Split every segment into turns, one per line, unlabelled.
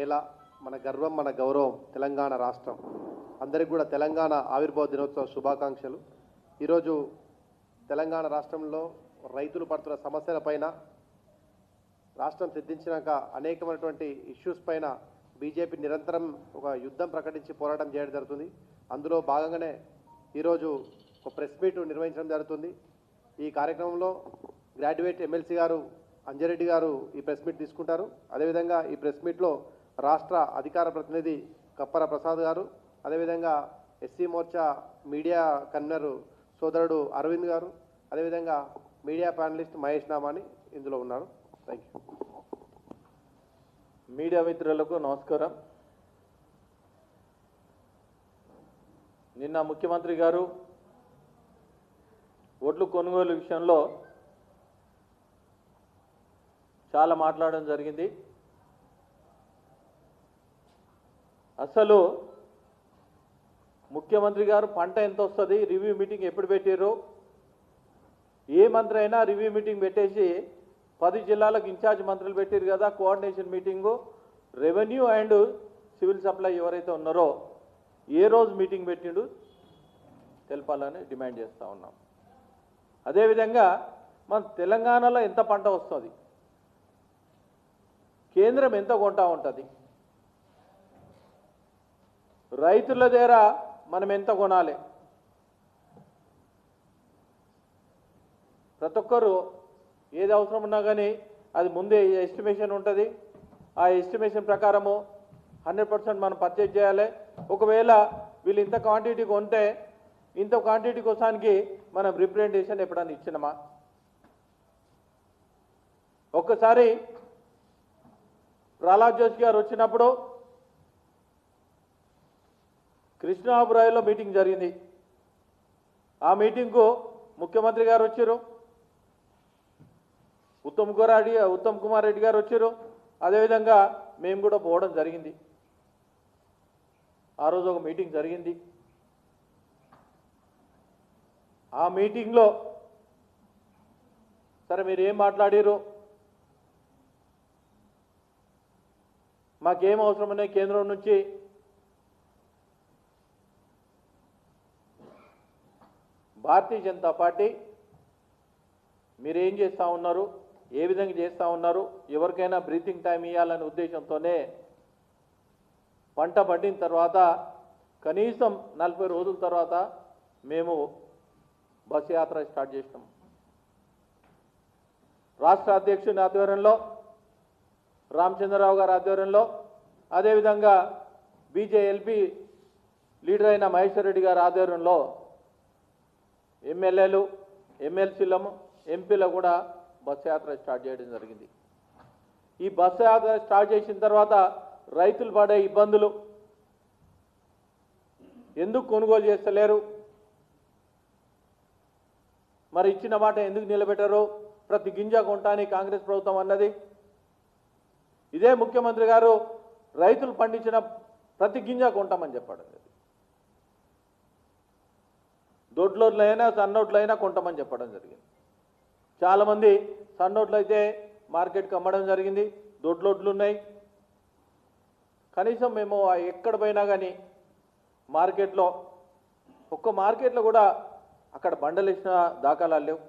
నేల, మన గర్వం, మన గౌరవం తెలంగాణ రాష్ట్రం. అందరికీ కూడా తెలంగాణ ఆవిర్భావ దినోత్సవ శుభాకాంక్షలు. ఈరోజు తెలంగాణ రాష్ట్రంలో రైతులు పడుతున్న సమస్యలపైన, రాష్ట్రం సిద్ధించినాక అనేకమైనటువంటి ఇష్యూస్ పైన బీజేపీ నిరంతరం ఒక యుద్ధం ప్రకటించి పోరాటం చేయడం జరుగుతుంది. అందులో భాగంగానే ఈరోజు ఒక ప్రెస్ మీట్ నిర్వహించడం జరుగుతుంది. ఈ కార్యక్రమంలో గ్రాడ్యుయేట్ ఎమ్మెల్సీ గారు అంజరెడ్డి గారు ఈ ప్రెస్ మీట్ తీసుకుంటారు. అదేవిధంగా ఈ ప్రెస్ మీట్లో రాష్ట్ర అధికార ప్రతినిధి కప్పర ప్రసాద్ గారు, అదేవిధంగా ఎస్సీ మోర్చా మీడియా కన్వీనర్ సోదరుడు అరవింద్ గారు, అదేవిధంగా మీడియా ప్యానలిస్ట్ మహేష్ నామాని ఇందులో ఉన్నారు. Thank you.
మీడియా మిత్రులకు నమస్కారం. నిన్న ముఖ్యమంత్రి గారు ఓట్లు కొనుగోలు విషయంలో చాలా మాట్లాడడం జరిగింది. అసలు ముఖ్యమంత్రి గారు పంట ఎంత వస్తుంది, రివ్యూ మీటింగ్ ఎప్పుడు పెట్టారు, ఏ మంత్రి అయినా రివ్యూ మీటింగ్ పెట్టేసి 10 జిల్లాలకు ఇన్ఛార్జ్ మంత్రులు పెట్టారు కదా, coordination meeting. Revenue and civil supply ఎవరైతే ఉన్నారో ఏ రోజు మీటింగ్ పెట్టిండు తెలపాలని డిమాండ్ చేస్తూ ఉన్నాం. అదేవిధంగా మన తెలంగాణలో ఎంత పంట వస్తుంది, కేంద్రం ఎంత కొంటా ఉంటుంది, రైతుల దగ్గర మనం ఎంత కొనాలి, ప్రతి ఒక్కరు ఏది అవసరం ఉన్నా కానీ అది ముందే ఎస్టిమేషన్ ఉంటుంది. ఆ ఎస్టిమేషన్ ప్రకారము 100% మనం పర్చేజ్ చేయాలి. ఒకవేళ వీళ్ళు ఇంత క్వాంటిటీ కొంటే ఇంత క్వాంటిటీ కోసానికి మనం రిప్రజెంటేషన్ ఎప్పుడన్నా ఇచ్చినామా? ఒక్కసారి ప్రహ్లాద్ జోషి గారు వచ్చినప్పుడు కృష్ణాపురాయిలో మీటింగ్ జరిగింది. ఆ మీటింగ్కు ముఖ్యమంత్రి గారు వచ్చారు, ఉత్తమ్ కుమార్ రెడ్డి గారు వచ్చారు, అదేవిధంగా మేము కూడా పోవడం జరిగింది. ఆ రోజు ఒక మీటింగ్ జరిగింది. ఆ మీటింగ్లో సరే మీరు ఏం మాట్లాడారు, మాకేం అవసరం ఉన్నాయి కేంద్రం నుంచి, భారతీయ జనతా పార్టీ మీరేం చేస్తూ ఉన్నారు, ఏ విధంగా చేస్తూ ఉన్నారు, ఎవరికైనా బ్రీతింగ్ టైం ఇవ్వాలనే ఉద్దేశంతోనే పంట పండిన తర్వాత కనీసం 40 రోజుల తర్వాత మేము బస్సు యాత్ర స్టార్ట్ చేసినాం. రాష్ట్ర అధ్యక్షుని ఆధ్వర్యంలో, రామచంద్రరావు గారి ఆధ్వర్యంలో, అదేవిధంగా బీజేఎల్పీ లీడర్ అయిన మహేశ్వర్ రెడ్డి గారి ఆధ్వర్యంలో ఎమ్మెల్యేలు, ఎమ్మెల్సీలము, ఎంపీలు కూడా బస్సు యాత్ర స్టార్ట్ చేయడం జరిగింది. ఈ బస్సు యాత్ర స్టార్ట్ చేసిన తర్వాత రైతులు పడే ఇబ్బందులు, ఎందుకు కొనుగోలు చేస్తలేరు, మరి ఇచ్చిన మాట ఎందుకు నిలబెట్టారు, ప్రతి గింజ కొంటానికి కాంగ్రెస్ ప్రభుత్వం అన్నది. ఇదే ముఖ్యమంత్రి గారు రైతులు పండించిన ప్రతి గింజ కొంటామని చెప్పాడు. దొడ్లోట్లైనా సన్నోట్లైనా కొంటామని చెప్పడం జరిగింది. చాలామంది సన్నోట్లు అయితే మార్కెట్కి అమ్మడం జరిగింది, దొడ్లోట్లు ఉన్నాయి. కనీసం మేము ఎక్కడ పోయినా కానీ మార్కెట్లో, ఒక్క మార్కెట్లో కూడా అక్కడ బండలు ఇచ్చిన దాఖలాలు లేవు.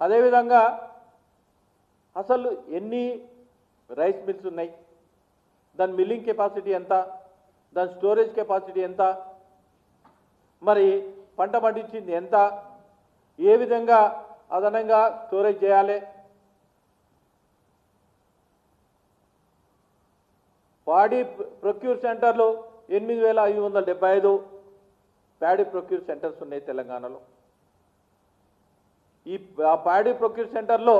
అదేవిధంగా అసలు ఎన్ని రైస్ మిల్స్ ఉన్నాయి, దాని మిల్లింగ్ కెపాసిటీ ఎంత, దాని స్టోరేజ్ కెపాసిటీ ఎంత, మరి పంట పండించింది ఎంత, ఏ విధంగా అదనంగా స్టోరేజ్ చేయాలి, పాడి ప్రొక్యూర్ సెంటర్లు 8,575 ప్యాడీ ప్రొక్యూర్ సెంటర్స్ ఉన్నాయి తెలంగాణలో. ఈ ప్యాడీ ప్రొక్యూర్ సెంటర్లో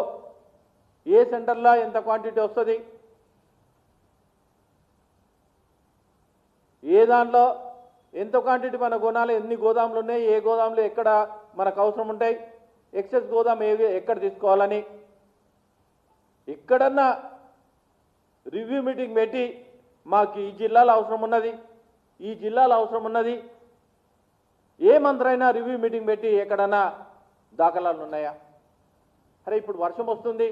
ఏ సెంటర్లో ఎంత క్వాంటిటీ వస్తుంది, ఏ దాంట్లో ఎంత క్వాంటిటీ మన కొనాలి, ఎన్ని గోదాములు ఉన్నాయి, ఏ గోదాములు ఎక్కడ మనకు అవసరం ఉంటాయి, ఎక్సెస్ గోదాం ఎక్కడ తీసుకోవాలని ఎక్కడన్నా రివ్యూ మీటింగ్ పెట్టి మాకు ఈ జిల్లాలో అవసరం ఉన్నది, ఈ జిల్లాలో అవసరం ఉన్నది, ఏ మంత్రి అయినా రివ్యూ మీటింగ్ పెట్టి ఎక్కడన్నా దాఖలాలు ఉన్నాయా? అరే ఇప్పుడు వర్షం వస్తుంది,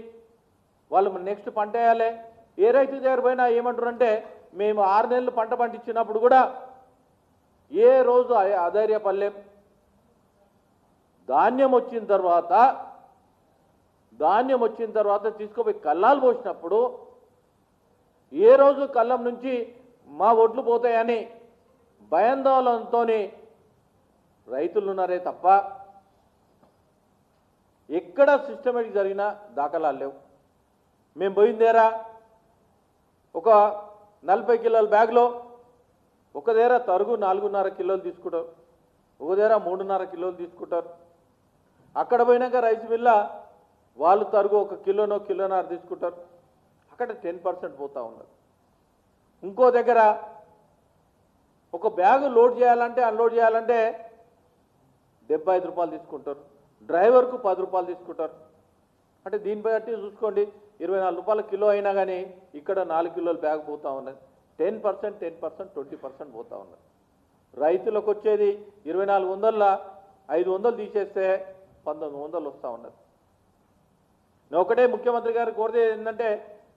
వాళ్ళు నెక్స్ట్ పంట వేయాలి, ఏ రైతు దగ్గర పోయినా ఏమంటారంటే మేము 6 నెలలు పంట పండించినప్పుడు కూడా ఏ రోజు అధైర్యపడలేం. ధాన్యం వచ్చిన తర్వాత తీసుకుపోయి కల్లాలు పోసినప్పుడు ఏ రోజు కళ్ళం నుంచి మా ఒడ్లు పోతాయని భయాందోళనతో రైతులు ఉన్నారే తప్ప ఎక్కడ సిస్టమేటిక్ జరిగిన దాఖలాలు లేవు. మేము పోయిందేరా ఒక 40 కిలోల బ్యాగ్లో ఒక దగ్గర తరుగు 4.5 కిలోలు తీసుకుంటారు, ఒక దగ్గర 3.5 కిలోలు తీసుకుంటారు. అక్కడ పోయినాక రైస్ మిల్ల వాళ్ళు తరుగు 1 కిలోనో కిలోన్నర తీసుకుంటారు. అక్కడ 10% పోతూ ఉన్నది. ఇంకో దగ్గర ఒక బ్యాగు లోడ్ చేయాలంటే అన్లోడ్ చేయాలంటే 75 రూపాయలు తీసుకుంటారు, డ్రైవర్కు 10 రూపాయలు తీసుకుంటారు. అంటే దీన్ని బట్టి చూసుకోండి 24 రూపాయల కిలో అయినా కానీ ఇక్కడ 4 కిలోల బ్యాగ్ పోతూ ఉన్నది. 10%, 20% పోతూ ఉన్నది. రైతులకు వచ్చేది 2400ల 500 తీసేస్తే 1900 వస్తూ ఉన్నది. నేను ఒకటే ముఖ్యమంత్రి గారు కోరితే ఏంటంటే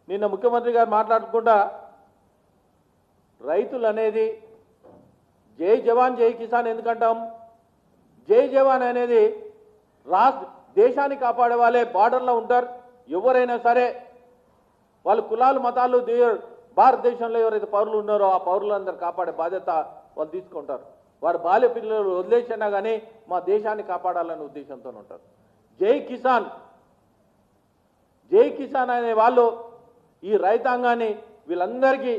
నిన్న ముఖ్యమంత్రి గారు మాట్లాడకుండా రైతులు అనేది జై జవాన్ జై కిసాన్ ఎందుకంటాం? జై జవాన్ అనేది దేశాన్ని కాపాడే వాళ్ళే బార్డర్లో ఉంటారు. ఎవరైనా సరే వాళ్ళ కులాలు మతాలు భారతదేశంలో ఎవరైతే పౌరులు ఉన్నారో ఆ పౌరులందరూ కాపాడే బాధ్యత వాళ్ళు తీసుకుంటారు. వారు బాల్య పిల్లలు వదిలేసినా కానీ మా దేశాన్ని కాపాడాలనే ఉద్దేశంతో ఉంటారు. జై కిసాన్ అనే వాళ్ళు ఈ రైతాంగాన్ని వీళ్ళందరికీ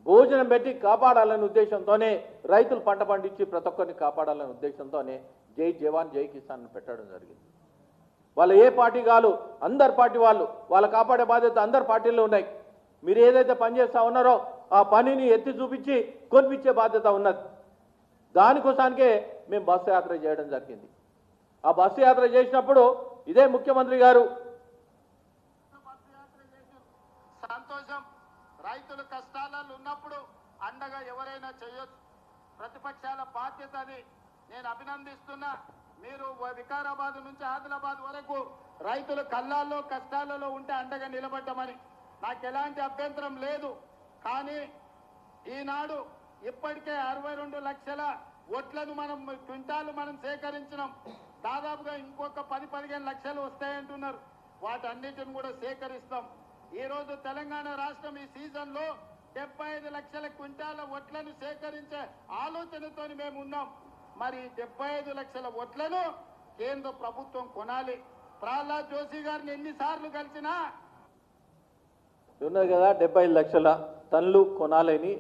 భోజనం పెట్టి కాపాడాలనే ఉద్దేశంతోనే రైతులు పంట పండించి ప్రతి ఒక్కరిని కాపాడాలనే ఉద్దేశంతోనే జై జవాన్ జై కిసాన్ పెట్టడం జరిగింది. వాళ్ళు ఏ పార్టీ కాదు, అందరు పార్టీ వాళ్ళ కాపాడే బాధ్యత అందరు పార్టీల్లో ఉన్నాయి. మీరు ఏదైతే పని చేస్తూ ఉన్నారో ఆ పనిని ఎత్తి చూపించి కొనిపించే బాధ్యత ఉన్నది. దానికోసానికే మేము బస్సు యాత్ర చేయడం జరిగింది. ఆ బస్సు యాత్ర చేసినప్పుడు ఇదే ముఖ్యమంత్రి గారు
సంతోషం, రైతులు కష్టాలలో ఉన్నప్పుడు అండగా ఎవరైనా చేయొచ్చు. ప్రతిపక్షాల బాధ్యత అది. నేను అభినందిస్తున్నా. మీరు వికారాబాద్ నుంచి ఆదిలాబాద్ వరకు రైతులు కళ్ళాల్లో కష్టాలలో ఉంటే అండగా నిలబడ్డమని నాకు ఎలాంటి అభ్యంతరం లేదు. కానీ ఈనాడు ఇప్పటికే 62 లక్షల ఓట్లను క్వింటాలు మనం సేకరించినాం. దాదాపుగా ఇంకొక 10-15 లక్షలు వస్తాయంటున్నారు. వాటన్నిటిని కూడా సేకరిస్తాం. ఈరోజు తెలంగాణ రాష్ట్రం ఈ సీజన్లో 75 లక్షల క్వింటాల ఓట్లను సేకరించే ఆలోచనతో మేము ఉన్నాం. మరి 75 లక్షల ఓట్లను కేంద్ర ప్రభుత్వం కొనాలి. ప్రహ్లాద్ జోషి గారిని ఎన్నిసార్లు కలిసినా
ఉన్నది కదా 75 లక్షల టన్నులు కొనాలని.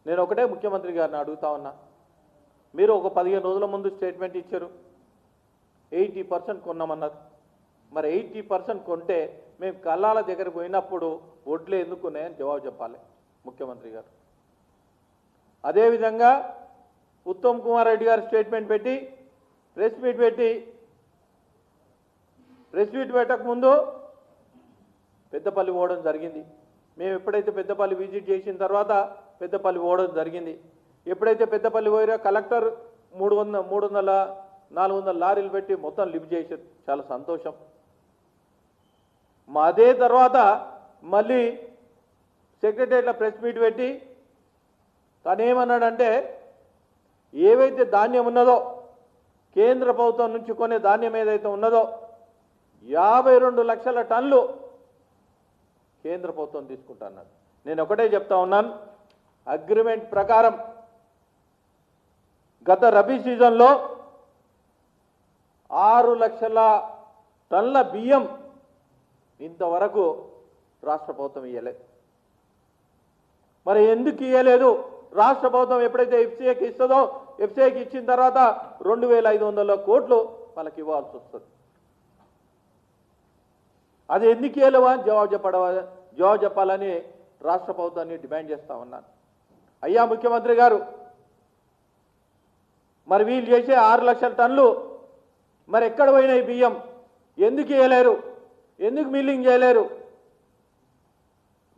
నేను ఒకటే ముఖ్యమంత్రి గారిని అడుగుతా ఉన్నా. మీరు ఒక 15 రోజుల ముందు స్టేట్మెంట్ ఇచ్చారు, 80% కొన్నామన్నారు. మరి 80% కొంటే మేము కల్లాల దగ్గర పోయినప్పుడు వడ్లు ఎందుకు ఉన్నాయని జవాబు చెప్పాలి ముఖ్యమంత్రి గారు. అదేవిధంగా ఉత్తమ్ కుమార్ రెడ్డి గారు స్టేట్మెంట్ పెట్టి ప్రెస్ మీట్ పెట్టకముందు పెద్దపల్లి పోవడం జరిగింది. మేము ఎప్పుడైతే పెద్దపల్లి విజిట్ చేసిన తర్వాత పెద్దపల్లి పోవడం జరిగింది. ఎప్పుడైతే పెద్దపల్లి పోయారో కలెక్టర్ 300-400 లారీలు పెట్టి మొత్తం లిఫ్ట్ చేశారు. చాలా సంతోషం. అదే తర్వాత మళ్ళీ సెక్రటరీలో ప్రెస్ మీట్ పెట్టి తను ఏమన్నాడంటే ఏవైతే ధాన్యం ఉన్నదో కేంద్ర ప్రభుత్వం నుంచి కొనే ధాన్యం ఏదైతే ఉన్నదో 52 లక్షల టన్నులు కేంద్ర ప్రభుత్వం తీసుకుంటున్నారు. నేను ఒకటే చెప్తా ఉన్నాను, అగ్రిమెంట్ ప్రకారం గత రబీ సీజన్లో 6 లక్షల టన్నుల బియ్యం ఇంతవరకు రాష్ట్ర ప్రభుత్వం ఇవ్వలేదు. మరి ఎందుకు ఇవ్వలేదు? రాష్ట్ర ప్రభుత్వం ఎప్పుడైతే ఎఫ్సీఐకి ఇస్తుందో ఎఫ్సీఐకి ఇచ్చిన తర్వాత 2500 కోట్లు వాళ్ళకి ఇవ్వాల్సి వస్తుంది. అది ఎందుకు ఇవ్వలేవా అని జవాబు చెప్పాలని రాష్ట్ర ప్రభుత్వాన్ని డిమాండ్ చేస్తా ఉన్నాను. అయ్యా ముఖ్యమంత్రి గారు, మరి వీళ్ళు చేసే 6 లక్షల టన్నులు మరి ఎక్కడ పోయినాయి బియ్యం? ఎందుకు ఇవ్వలేరు? ఎందుకు మిల్లింగ్ చేయలేరు?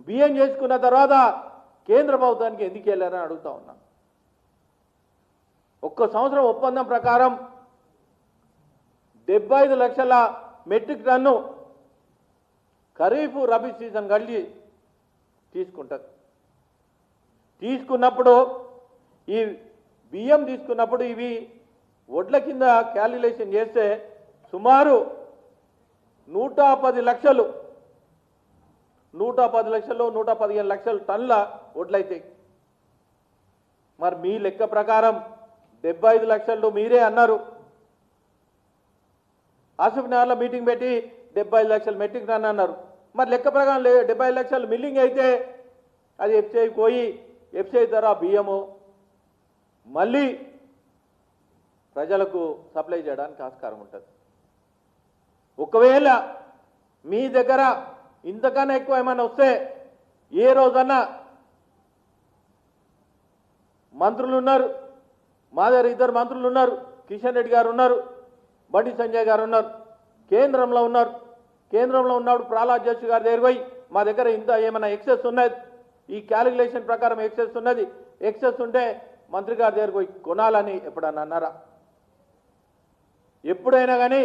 బియ్యం చేసుకున్న తర్వాత కేంద్ర ప్రభుత్వానికి ఎందుకు వెళ్ళారని అడుగుతా ఉన్నా. ఒక్క సంవత్సరం ఒప్పందం ప్రకారం 75 లక్షల metric tonne kharif rabi season కలిసి తీసుకుంటుంది. తీసుకున్నప్పుడు ఈ బియ్యం తీసుకున్నప్పుడు ఇవి వడ్ల కింద క్యాలిక్యులేషన్ చేస్తే సుమారు 110 లక్షలు 115 లక్షల టన్నుల వడ్లయితాయి. మరి మీ లెక్క ప్రకారం 75 లక్షలు మీరే అన్నారు. ఆసిఫ్ నగర్లో మీటింగ్ పెట్టి 75 లక్షలు మెట్రిక్ టన్ అన్నారు. మరి లెక్క ప్రకారం 75 లక్షలు మిల్లింగ్ అయితే అది ఎఫ్సిఐ పోయి ఎఫ్సిఐ ధర బియ్యము మళ్ళీ ప్రజలకు సప్లై చేయడానికి ఆస్కారం ఉంటుంది. ఒకవేళ మీ దగ్గర ఇంతకన్నా ఎక్కువ ఏమైనా వస్తే ఏ రోజన్నా మంత్రులు ఉన్నారు, మా దగ్గర 2 మంత్రులు ఉన్నారు, కిషన్ రెడ్డి గారు ఉన్నారు, బండి సంజయ్ గారు ఉన్నారు, కేంద్రంలో ఉన్నారు. కేంద్రంలో ఉన్నప్పుడు ప్రహ్లాద్ జోషి గారి దగ్గర పోయి మా దగ్గర ఇంత ఏమైనా ఎక్సెస్ ఉన్నది, ఈ క్యాలిక్యులేషన్ ప్రకారం ఎక్సెస్ ఉన్నది, ఎక్సెస్ ఉంటే మంత్రి గారి దగ్గర పోయి కొనాలని ఎప్పుడన్నా అన్నారా? ఎప్పుడైనా కానీ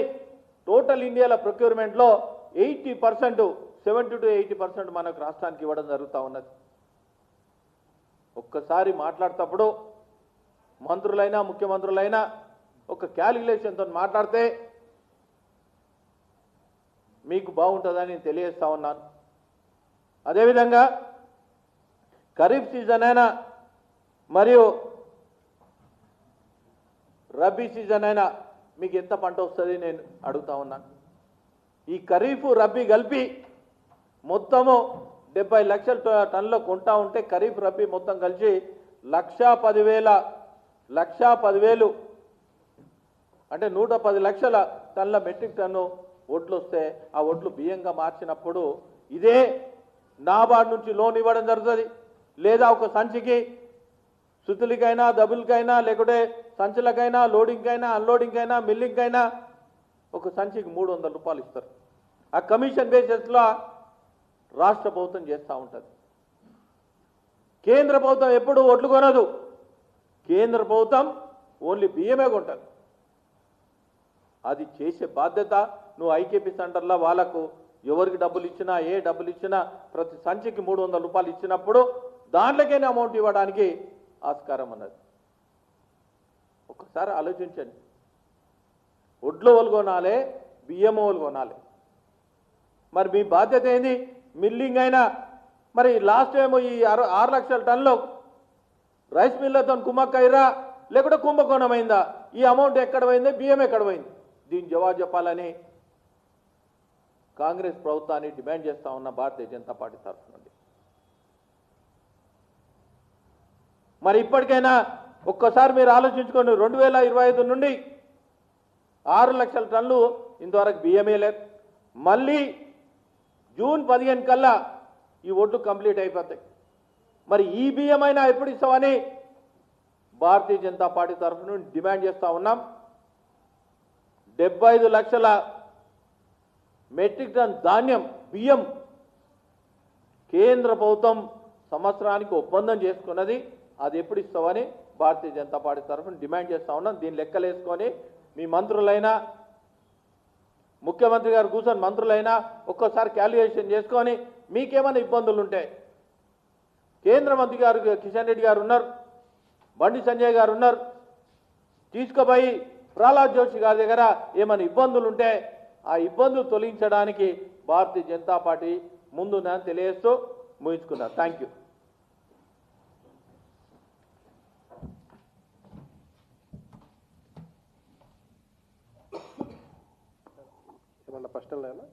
టోటల్ ఇండియాలో ప్రొక్యూర్మెంట్లో 80%, 70 to 80% మనకు రాష్ట్రానికి ఇవ్వడం జరుగుతూ ఉన్నది. ఒక్కసారి మాట్లాడేటప్పుడు మంత్రులైనా ముఖ్యమంత్రులైనా ఒక క్యాలిక్యులేషన్తో మాట్లాడితే మీకు బాగుంటుందని నేను తెలియజేస్తా ఉన్నాను. అదేవిధంగా ఖరీఫ్ సీజన్ అయినా మరియు రబీ సీజన్ అయినా మీకు ఎంత పంట వస్తుంది నేను అడుగుతా ఉన్నాను. ఈ ఖరీఫ్ రబీ కలిపి మొత్తము 70 లక్షల టన్నులు కొంటా ఉంటే ఖరీఫ్ రబీ మొత్తం కలిసి 1,10,000 అంటే 110 లక్షల టన్నుల మెట్రిక్ టన్ను వడ్లు వస్తే ఆ వడ్లు బియ్యంగా మార్చినప్పుడు ఇదే నాబార్డు నుంచి లోన్ ఇవ్వడం జరుగుతుంది. లేదా ఒక సంచికి శుద్ధులకైనా డబుల్కైనా లేకుంటే సంచులకైనా లోడింగ్కైనా అన్లోడింగ్కైనా మిల్లింగ్కైనా ఒక సంచికి 300 రూపాయలు ఇస్తారు. ఆ కమిషన్ బేసిస్లో రాష్ట్ర ప్రభుత్వం చేస్తూ ఉంటుంది. కేంద్ర ప్రభుత్వం ఎప్పుడు ఒట్లు కొనదు. కేంద్ర ప్రభుత్వం ఓన్లీ బియ్యమే కొంటుంది. అది చేసే బాధ్యత నువ్వు ఐకేపీ సెంటర్లో వాళ్ళకు ఎవరికి డబ్బులు ఇచ్చినా ఏ డబ్బులు ఇచ్చినా ప్రతి సంచికి 300 రూపాయలు ఇచ్చినప్పుడు దాంట్లోకైనా అమౌంట్ ఇవ్వడానికి ఆస్కారం అన్నది. ఒక్కసారి ఆలోచించండి. వడ్లు వాళ్ళు కొనాలి, బియ్యం వాళ్ళు కొనాలి. మరి మీ బాధ్యత ఏంది? మిల్లింగ్ అయినా మరి లాస్ట్ టైం ఈ 6 లక్షల టన్నులు రైస్ మిల్లర్తో కుమ్మక్కయ్యరా లేకుంటే కుంభకోణమైందా? ఈ అమౌంట్ ఎక్కడ పోయింది? బియ్యం ఎక్కడ పోయింది? దీని జవాబు చెప్పాలని కాంగ్రెస్ ప్రభుత్వాన్ని డిమాండ్ చేస్తా ఉన్న భారతీయ జనతా పార్టీ తరఫు నుండి. మరి ఇప్పటికైనా ఒక్కసారి మీరు ఆలోచించుకోండి. 2025 నుండి 6 లక్షల టన్నులు ఇంతవరకు బియ్యమే లేదు. మళ్ళీ జూన్ 15 కల్లా ఈ ఒడ్లు కంప్లీట్ అయిపోతాయి. మరి ఈ బియ్యమైనా ఎప్పుడు ఇస్తామని భారతీయ జనతా పార్టీ తరఫు నుండి డిమాండ్ చేస్తూ ఉన్నాం. 75 లక్షల మెట్రిక్ టన్ ధాన్యం బియ్యం కేంద్ర ప్రభుత్వం సంవత్సరానికి ఒప్పందం చేసుకున్నది. అది ఎప్పుడు ఇస్తామని భారతీయ జనతా పార్టీ తరఫున డిమాండ్ చేస్తూ ఉన్నాం. దీన్ని లెక్కలేసుకొని మీ మంత్రులైనా ముఖ్యమంత్రి గారు కూర్చొని మంత్రులైనా ఒక్కోసారి క్యాలిక్యులేషన్ చేసుకొని మీకేమైనా ఇబ్బందులు ఉంటే కేంద్ర మంత్రి గారు కిషన్ రెడ్డి గారు ఉన్నారు, బండి సంజయ్ గారు ఉన్నారు, తీసుకుపోయి ప్రహ్లాద్ జోషి గారి దగ్గర ఏమైనా ఇబ్బందులు ఉంటే ఆ ఇబ్బందులు తొలగించడానికి భారతీయ జనతా పార్టీ ముందుందని తెలియజేస్తూ ముగించుకున్నారు. Thank you.
ఏమన్నా ప్రశ్నలు లేనా?